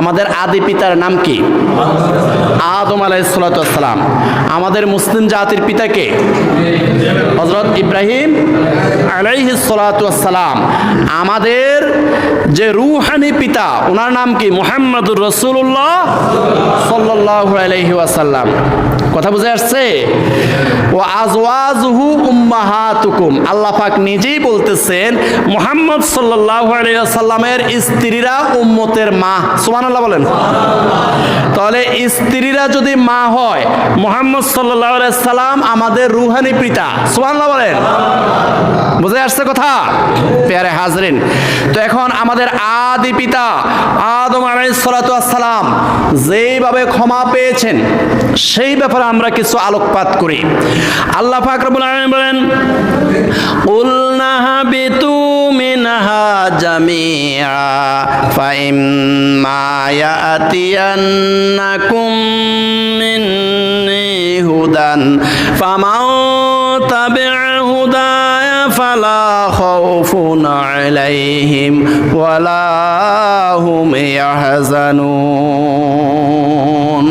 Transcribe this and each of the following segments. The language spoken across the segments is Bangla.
আমাদের আদি পিতার নাম কি? আদম আলাইহিস সালাতু ওয়াস সালাম। আমাদের মুসলিম জাতির পিতা কে? হযরত ইব্রাহিম আলাইহিস সালাতু ওয়াস সালাম। আমাদের যে রূহানি পিতা ওনার নাম কি? মুহাম্মদুর রাসূলুল্লাহ সাল্লাল্লাহু আলাইহি ওয়াসাল্লাম। কথা বুঝে আসছে? ওয়া আজওয়াজুহু উম্মাহাতুকুম, আল্লাহ পাক নিজেই বলতেছেন মুহাম্মদ সাল্লাল্লাহু আলাইহি ওয়াসাল্লামের স্ত্রীরা উম্মতের মা। সুবহানাল্লাহ বলেন। তাহলে স্ত্রীরা যদি মা হয়, মুহাম্মদ সাল্লাল্লাহু আলাইহি সাল্লাম আমাদের রূহানি পিতা। সুবহানাল্লাহ বলেন। বুঝে আসছে কথা? প্যারে হাজরিন, তো এখন আমাদের আদি পিতা আদম আলাইহিস সালাতু ওয়াস সালাম যেইভাবে ক্ষমা পেয়েছেন সেই ব্যাপারে আমরা কিছু আলোকপাত করি। আল্লাহ পাক রব্বুল আলামিন বলেন, কুলনা হাবিতু মিনহা জামিআ ফাইম্মা ইয়াতিয়ান্নাকুম মিন্নি হুদান ফামান তাবিআ হুদায়া ফালা খাউফুন আলাইহিম ওয়ালা হুম ইয়াহজানুন।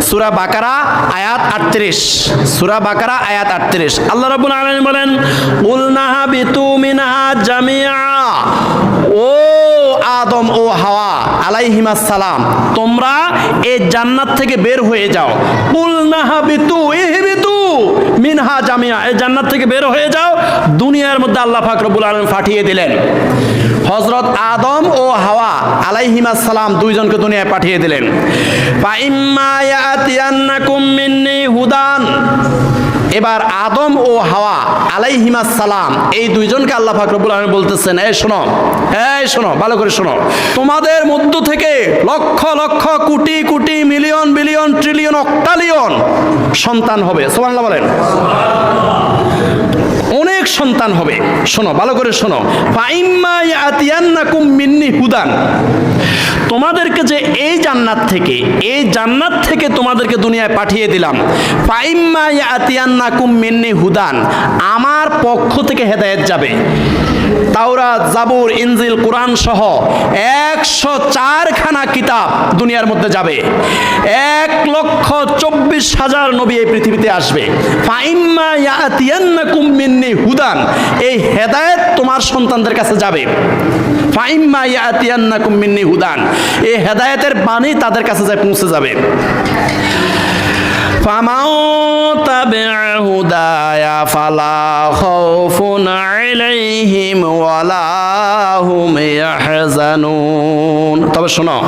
সূরা বাকারা আয়াত 38। সূরা বাকারা আয়াত 38। আল্লাহ রাব্বুল আলামিন বলেন, কুলনা হাবিতু মিনহা জামিআ, ও আদম ও হাওয়া আলাইহিমাস সালাম, তোমরা এই জান্নাত থেকে বের হয়ে যাও। কুলনা হাবিতু ইহবিতু মিনহা জামিআ, এই জান্নাত থেকে বের হয়ে যাও। দুনিয়ার মধ্যে আল্লাহ পাক রব্বুল আলামিন পাঠিয়ে দিলেন। হযরত আদম ও হাওয়া আলাইহিমাস সালাম দুইজনকে দুনিয়ায় পাঠিয়ে দিলেন। ফাইম্মা ইয়াতিয়ান্নাকুম মিন্নি হুদান, এবার আদম ও হাওয়া আলাইহিমাস সালাম এই দুইজনকে আল্লাহ পাক রব্বুল আলামিন বলতেছেন, এই শোনো, ভালো করে শোনো, তোমাদের মধ্য থেকে lakh lakh crore crore million billion trillion অক্টালিয়ন সন্তান হবে। সুবহানাল্লাহ বলেন। অনেক সন্তান হবে। শোনো, ভালো করে শোনো। ফাইম্মা ইয়াতিয়ান্নাকুম মিন্নি হুদান, তোমাদেরকে যে এই জান্নাত থেকে তোমাদেরকে দুনিয়ায় পাঠিয়ে দিলাম। ফাইম্মা ইয়াতিয়ান্নাকুম মিন্নি হুদান, আমার পক্ষ থেকে হেদায়েত যাবে। তাওরাত, জাবুর, ইনজিল, কোরআন সহ 104 খানা কিতাব দুনিয়ার মধ্যে যাবে। 1,24,000 নবী এই পৃথিবীতে আসবে। ফাইম্মা ইয়াতিয়ান্নাকুম মিন্নি হুদান, এই হেদায়েত তোমার সন্তানদের কাছে যাবে। ফাইম্মা ইয়াতিয়ান্নাকুম মিন্নি হুদান, এই হেদায়েতের বাণী তাদের কাছে পৌঁছে যাবে। ফামান তাবিআ হুদায়া ফালা খাউফুন আলাইহিম ওয়ালা হুম ইয়াহজানুন। তবে শোনো,